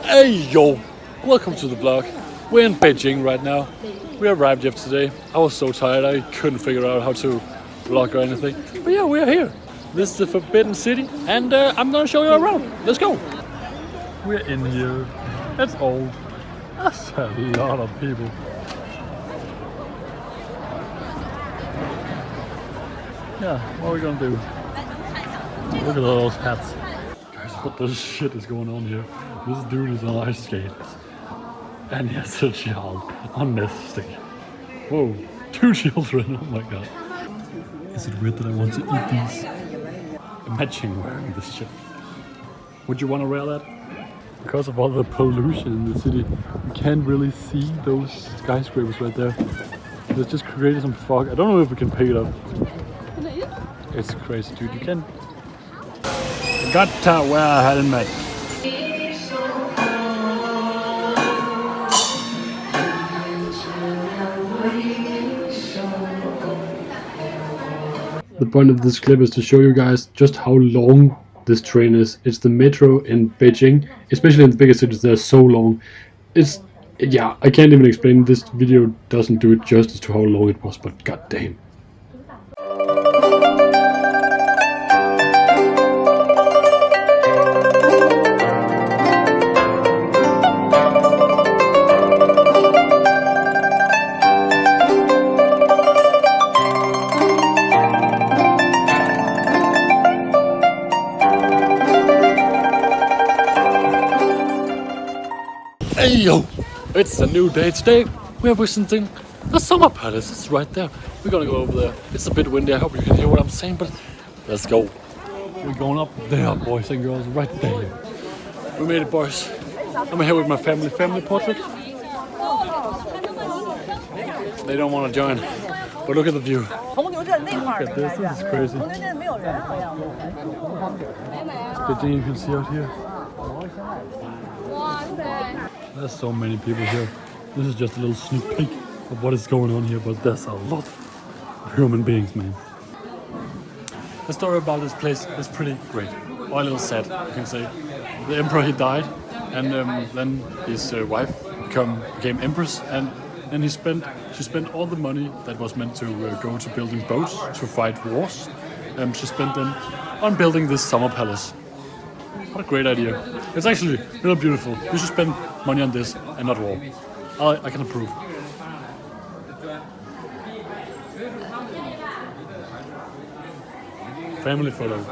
Hey yo, welcome to the vlog. We're in Beijing right now. We arrived yesterday. I was so tired I couldn't figure out how to vlog or anything. But yeah, we're here. This is the Forbidden City and I'm gonna show you around. Let's go. We're in here. That's old. That's a lot of people. Yeah, what are we gonna do? Look at all those hats. Guys, what the shit is going on here? This dude is on ice skates. And he has a child on this stick. Whoa, 2 children, oh my god. Is it weird that I want to eat these? Imagine wearing this shit. Would you want to wear that? Because of all the pollution in the city, you can't really see those skyscrapers right there. They just created some fog. I don't know if we can pick it up. It's crazy, dude. You can. Got to wear a helmet. The point of this clip is to show you guys just how long this train is. It's the metro in Beijing, especially in the bigger cities. They're so long. Yeah, I can't even explain. This video doesn't do it justice to how long it was, but goddamn. Hey yo, it's a new day today. We're visiting the Summer Palace. It's right there. We're gonna go over there. It's a bit windy. I hope you can hear what I'm saying, but let's go. We're going up there, boys and girls, right there. We made it, boys. I'm here with my family portrait. They don't want to join, but look at the view. Look at this. This is crazy. Beijing, you can see out here. There's so many people here. This is just a little sneak peek of what is going on here, but there's a lot of human beings, man. The story about this place is pretty great, or a little sad, you can say. The emperor, he died, and then his wife became empress, and then she spent all the money that was meant to go to building boats to fight wars. She spent them on building this summer palace. What a great idea. It's actually really beautiful. You should spend money on this and not war. I can approve. Family photo.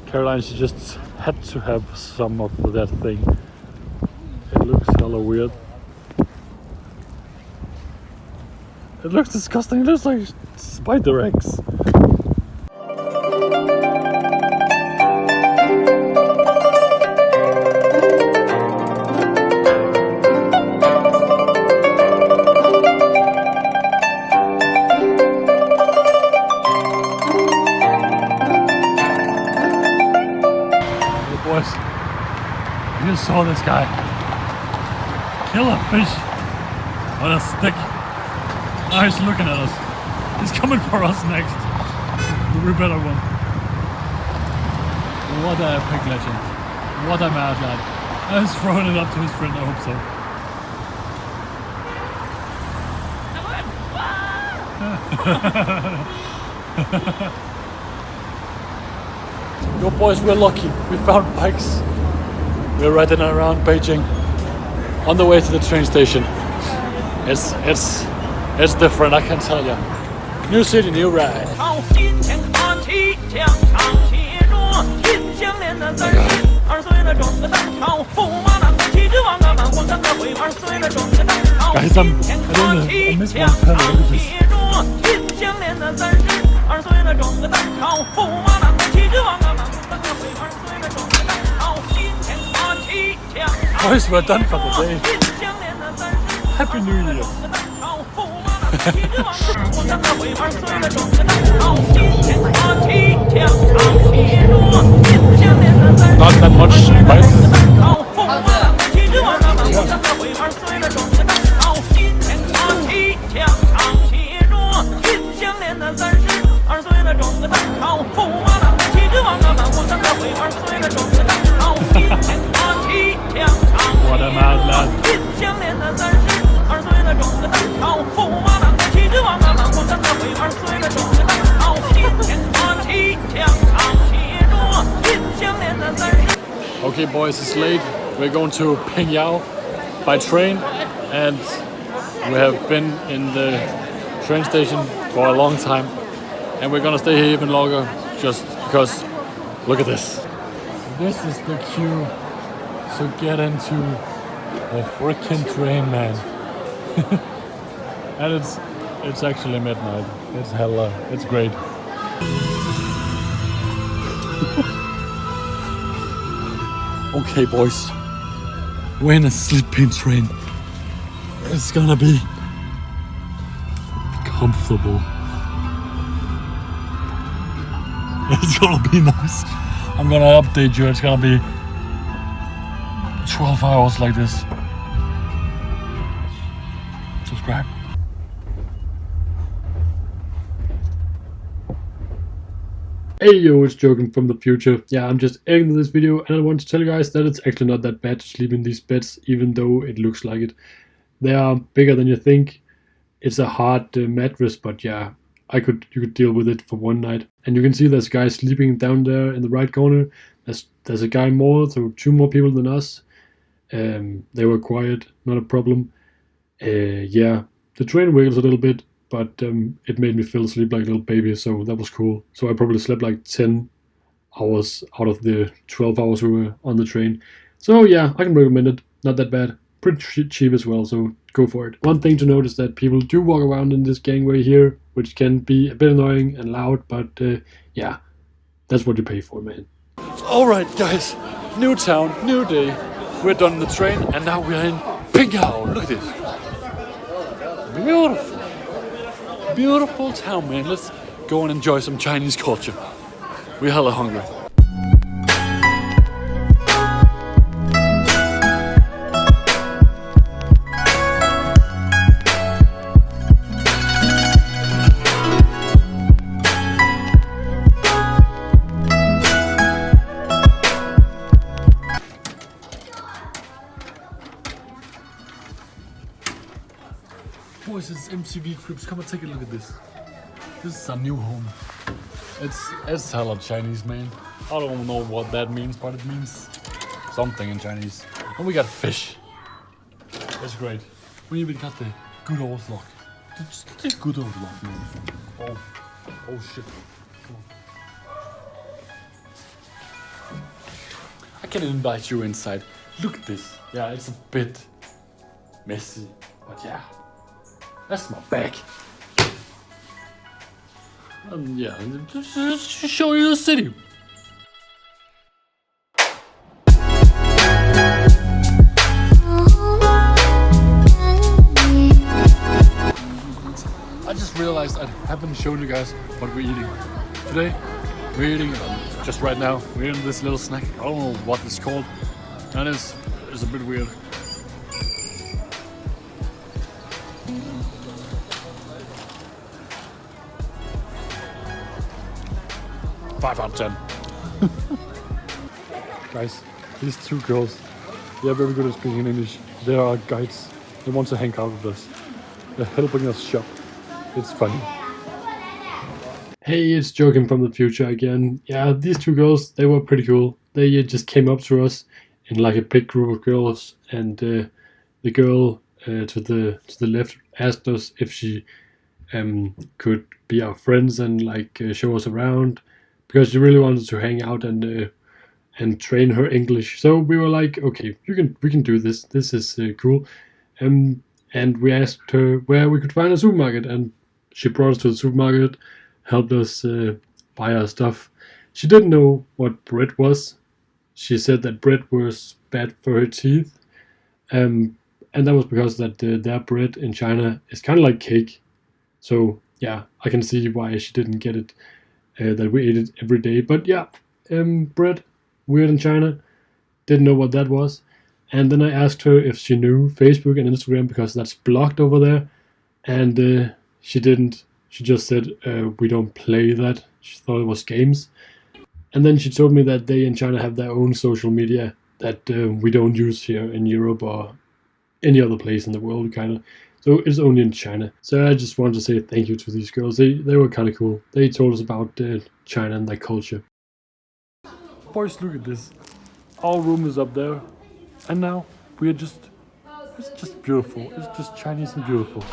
Caroline, she just had to have some of that thing. It looks hella weird. It looks disgusting. It looks like spider eggs. Boys, you just saw this guy kill a fish on a stick. Now he's looking at us. He's coming for us next. We better run. What a epic legend. What a mad lad. And he's throwing it up to his friend, I hope so. Yo boys, we're lucky. We found bikes. We're riding around Beijing on the way to the train station. It's different, I can tell you. New city, new ride. Guys, I miss one pedal. Look at this. Boys, we're done for the day. Happy New Year. Not that much spice. What a mad lad. Okay boys, it's late. We're going to Pingyao by train, and we have been in the train station for a long time, and we're gonna stay here even longer just because look at this. This is the queue to get into a freaking train, man. And it's actually midnight. It's hella, it's great. Okay boys, we're in a sleeping train. It's gonna be comfortable. It's gonna be nice. I'm gonna update you. It's gonna be 12 hours like this. Subscribe. Hey yo, it's Joachim from the future. Yeah, I'm just editing this video and I want to tell you guys that it's actually not that bad to sleep in these beds, even though it looks like it. They are bigger than you think. It's a hard mattress, but yeah, you could deal with it for one night. And you can see there's a guy sleeping down there in the right corner. There's a guy more, so 2 more people than us. They were quiet, not a problem. Yeah, the train wiggles a little bit, but it made me feel asleep like a little baby, so that was cool. So I probably slept like 10 hours out of the 12 hours we were on the train. So yeah, I can recommend it. Not that bad. Pretty cheap as well, so go for it. One thing to note is that people do walk around in this gangway here, which can be a bit annoying and loud, but yeah, that's what you pay for, man. Alright guys, new town, new day. We're done in the train and now we're in Pingyao. Look at this. Beautiful. Beautiful town, man. Let's go and enjoy some Chinese culture. We're hella hungry. Boys, it's MTV Cribs. Come and take a look at this. This is our new home. It's hella Chinese, man. I don't know what that means, but it means something in Chinese. And we got fish. That's great. We even got the good old lock. Just the good old lock, man. Oh shit. Come on. I can invite you inside. Look at this. Yeah, it's a bit messy, but yeah. That's my bag. Yeah, just show you the city. I just realized I haven't shown you guys what we're eating. Today, we're eating, just right now, we're eating this little snack. I don't know what it's called. And it's a bit weird. Five out of 10. Guys, these 2 girls, they are very good at speaking English. They are guides. They want to hang out with us. They're helping us shop. It's funny. Hey, it's Joachim from the future again. Yeah, these 2 girls, they were pretty cool. They just came up to us in like a big group of girls, and the girl to the left asked us if she could be our friends and like show us around, because she really wanted to hang out and train her English. So we were like, okay, we can do this. This is cool. And we asked her where we could find a supermarket, and she brought us to the supermarket, helped us buy our stuff. She didn't know what bread was. She said that bread was bad for her teeth. And that was because that their bread in China is kind of like cake. So yeah, I can see why she didn't get it. That we ate it every day. But yeah, bread weird in China. Didn't know what that was. And then I asked her if she knew Facebook and Instagram because that's blocked over there. And she didn't. She just said we don't play that. She thought it was games. And then she told me that they in China have their own social media that we don't use here in Europe or any other place in the world, kind of. So it's only in China. So I just wanted to say thank you to these girls. They were kind of cool. They told us about China and their culture. Boys, look at this. Our room is up there, and now we are just. It's just beautiful. It's just Chinese and beautiful.